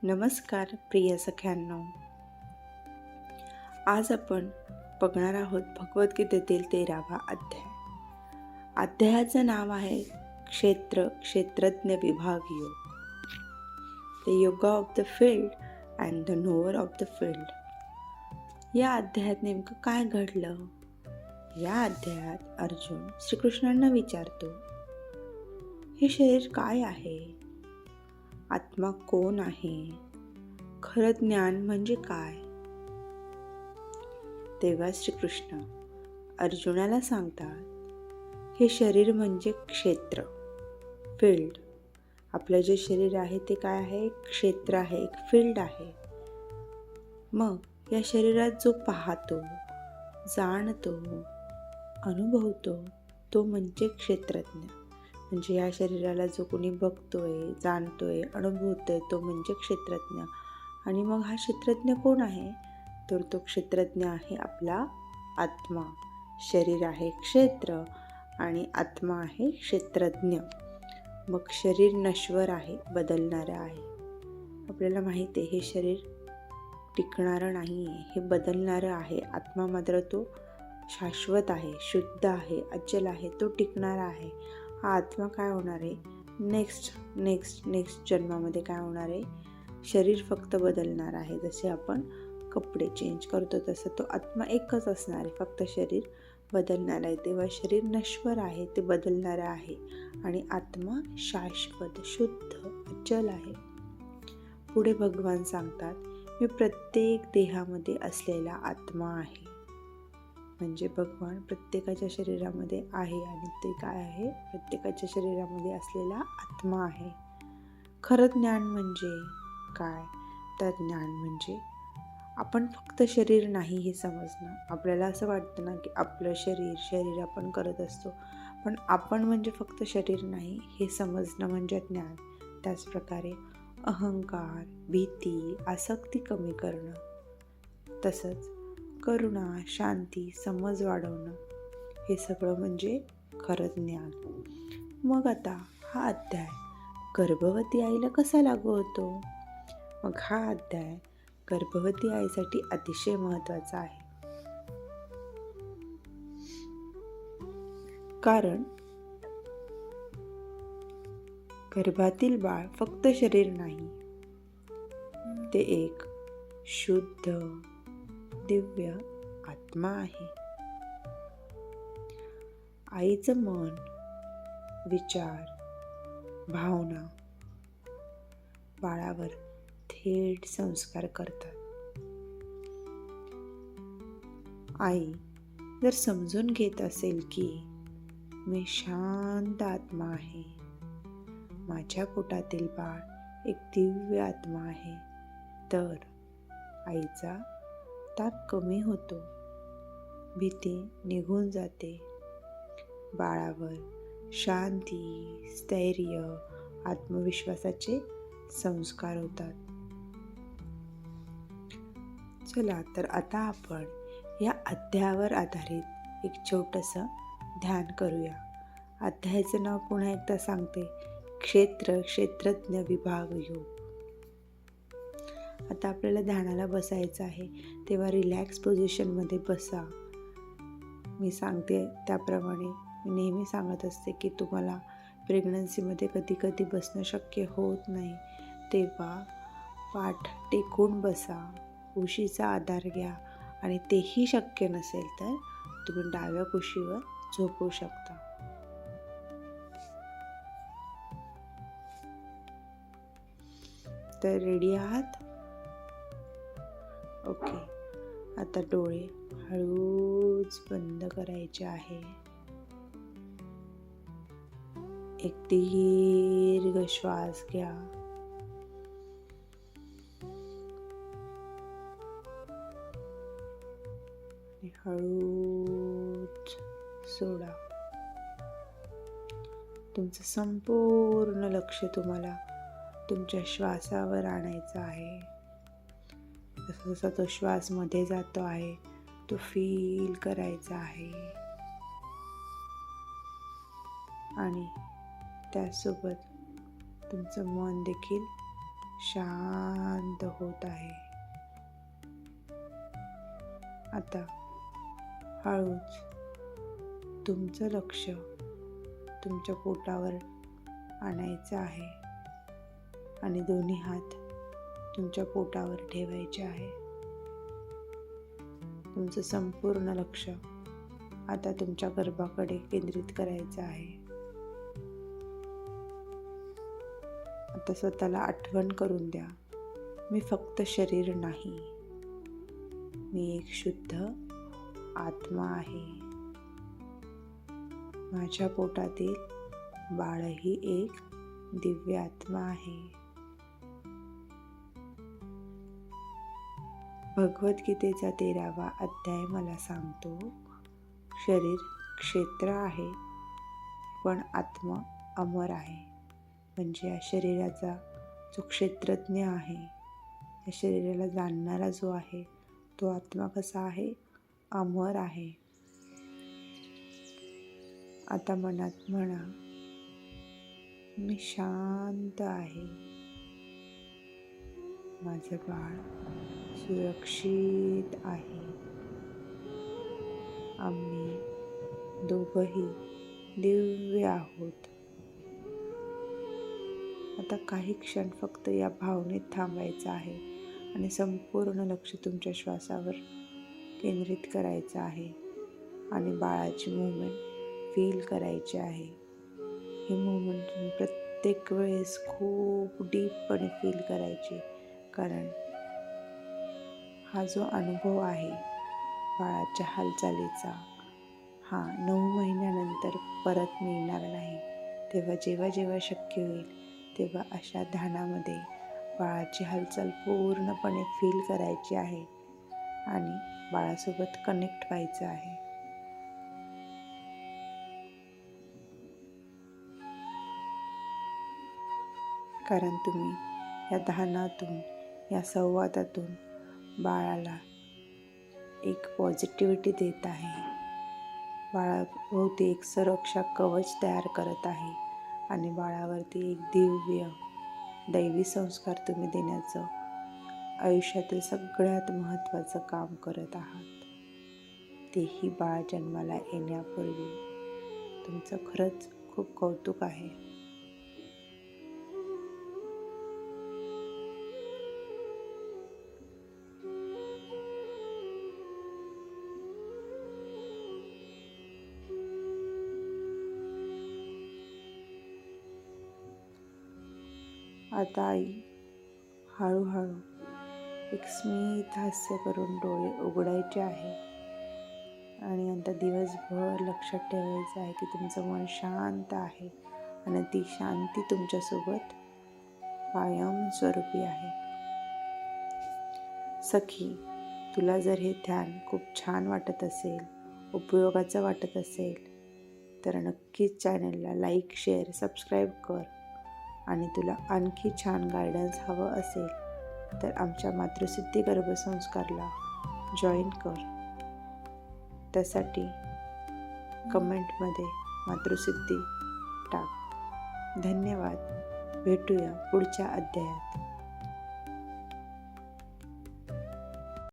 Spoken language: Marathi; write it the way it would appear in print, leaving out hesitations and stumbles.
नमस्कार प्रिय सख्यांनो. आज आपण बघणार आहोत भगवद्गीतेतील 13वा अध्याय. अध्यायाचं नाव आहे क्षेत्रज्ञ विभाग योग. The yoga of the field and the knower of the field. या अध्यायात नेमकं काय घडलं? या अध्यायात अर्जुन श्रीकृष्णांना विचारतो, हे शरीर काय आहे? आत्मा कोण आहे? खरं ज्ञान म्हणजे काय? तेव्हा श्रीकृष्ण अर्जुनाला सांगतात, हे शरीर म्हणजे क्षेत्र, फील्ड. आपलं जे शरीर आहे ते काय आहे? एक क्षेत्र आहे, एक फील्ड आहे. मग या शरीरात जो पाहतो, जाणतो, अनुभवतो तो म्हणजे क्षेत्रज्ञ. म्हणजे या शरीराला जो कोणी बघतोय, जाणतोय, अनुभवतोय तो म्हणजे क्षेत्रज्ञ. आणि मग हा क्षेत्रज्ञ कोण आहे? तर तो क्षेत्रज्ञ आहे आपला आत्मा. शरीर आहे क्षेत्र आणि आत्मा आहे क्षेत्रज्ञ. मग शरीर नश्वर आहे, बदलणारं आहे. आपल्याला माहिती आहे हे शरीर टिकणारं नाही आहे, हे बदलणारं आहे. आत्मा मात्र तो शाश्वत आहे, शुद्ध आहे, अचल आहे, तो टिकणारा आहे. हा आत्मा काय होणार आहे? नेक्स्ट जन्मामध्ये काय होणार आहे? शरीर फक्त बदलणार आहे. जसे आपण कपडे चेंज करतो तसं तो आत्मा एकच असणार आहे, फक्त शरीर बदलणार आहे. तेव्हा शरीर नश्वर आहे, ते बदलणारं आहे आणि आत्मा शाश्वत, शुद्ध, अचल आहे. पुढे भगवान सांगतात, मी प्रत्येक देहामध्ये असलेला आत्मा आहे. म्हणजे भगवान प्रत्येकाच्या शरीरामध्ये आहे आणि ते काय आहे? प्रत्येकाच्या शरीरामध्ये असलेला आत्मा आहे. खरं ज्ञान म्हणजे काय? तर ज्ञान म्हणजे आपण फक्त शरीर नाही हे समजणं. आपल्याला असं वाटतं ना की आपलं शरीर आपण करत असतो, पण आपण म्हणजे फक्त शरीर नाही हे समजणं म्हणजे ज्ञान. त्याचप्रकारे अहंकार, भीती, आसक्ती कमी करणं, तसंच करुणा, शांती, समज वाढवणं, हे सगळं म्हणजे खरं ज्ञान. मग आता हा अध्याय गर्भवती आईला कसा लागू होतो? मग हा अध्याय गर्भवती आईसाठी अतिशय महत्त्वाचा आहे. कारण गर्भातील बाळ फक्त शरीर नाही, ते एक शुद्ध दिव्य आत्मा आहे. आईचं मन, विचार, भावना बाळावर थेट संस्कार करतात. आई जर समजून घेत असेल की मी शांत आत्मा आहे, माझ्या पोटातील बाळ एक दिव्य आत्मा आहे, तर आईचा ताप कमी होतो, भीती निघून जाते. बाळावर शांती, स्थैर्य, आत्मविश्वासाचे संस्कार होतात. चला तर आता आपण या अध्यायावर आधारित एक छोटंसं ध्यान करूया. अध्यायाचं नाव पुन्हा एकदा सांगते, क्षेत्रज्ञ विभाग योग. आता आपल्याला ध्यानाला बसायचं आहे, तेव्हा रिलॅक्स पोझिशनमध्ये बसा. मी सांगते त्याप्रमाणे. मी नेहमी सांगत असते की तुम्हाला प्रेग्नन्सीमध्ये कधी कधी बसणं शक्य होत नाही, तेव्हा पाठ टेकून बसा, उशीचा आधार घ्या आणि तेही शक्य नसेल तर तुम्ही डाव्या कुशीवर झोपू शकता. तर रेडी आहात? ओके. आता डोळे हळूच बंद करायचे आहे. एक दीर्घ श्वास घ्या. आणि हळूच सोडा. तुमचं संपूर्ण लक्ष तुम्हाला तुमच्या श्वासावर आणायचं आहे. जसा जसा तो श्वास मध्ये जातो आहे तो फील करायचा आहे आणि त्यासोबत तुमचं मन देखील शांत होत आहे. आता हळूच तुमचं लक्ष तुमच्या पोटावर आणायचं आहे आणि दोन्ही हात तुमच्या पोटावर ठेवायचे आहे. तुमचं संपूर्ण लक्ष आता तुमच्या गर्भाकडे केंद्रित करायचं आहे. आता स्वतःला आठवण करून द्या, मी फक्त शरीर नाही, मी एक शुद्ध आत्मा आहे. माझ्या पोटातील बाळही एक दिव्य आत्मा आहे. भगवद्गीतेचा 13वा अध्याय मला सांगतो, शरीर क्षेत्र आहे पण आत्मा अमर आहे. म्हणजे या शरीराचा जो क्षेत्रज्ञ आहे, या शरीराला जाणणारा जो आहे, तो आत्मा कसा आहे? अमर आहे. आता मनात म्हणा, मी शांत आहे, माझे बाळ सुरक्षित आहे, आम्ही दोघंही दिव्य आहोत. आता काही क्षण फक्त या भावनेत थांबायचं आहे आणि संपूर्ण लक्ष तुमच्या श्वासावर केंद्रित करायचं आहे आणि बाळाची मूवमेंट फील करायची आहे. ही मूवमेंट तुम्ही प्रत्येक वेळेस खूप डीपपणे फील करायची, कारण हा जो अनुभव आहे बाळाच्या हालचालीचा, हा 9 महिन्यानंतर परत मिळणार नाही. तेव्हा जेव्हा शक्य होईल तेव्हा अशा ध्यानामध्ये बाळाची हालचाल पूर्णपणे फील करायची आहे आणि बाळासोबत कनेक्ट व्हायचं आहे. कारण तुम्ही या ध्यानातून, या संवादातून बाळाला एक पॉझिटिव्हिटी देत आहे. बाळाभोवती एक सुरक्षा कवच तयार करत आहे आणि बाळावरती एक दिव्य दैवी संस्कार तुम्ही देण्याचं आयुष्यातील सगळ्यात महत्त्वाचं काम करत आहात. तेही बाळ जन्माला येण्यापूर्वी. तुमचं खरंच खूप कौतुक आहे. आता आई हळूहळू एक स्मित हास्य करून डोळे उघडायचे आहे आणि आता दिवसभर लक्षात ठेवायचं आहे की तुमचं मन शांत आहे आणि ती शांती तुमच्यासोबत कायमस्वरूपी आहे. सखी, तुला जर हे ध्यान खूप छान वाटत असेल, उपयोगाचं वाटत असेल, तर नक्कीच चॅनलला लाईक, शेअर, सबस्क्राईब कर. आणि तुला आणखी छान गायडन्स हवं असेल तर आमच्या मातृसिद्धी गर्भसंस्कारला जॉईन कर. त्यासाठी कमेंटमध्ये मातृसिद्धी टाक. धन्यवाद. भेटूया पुढच्या अध्यायात.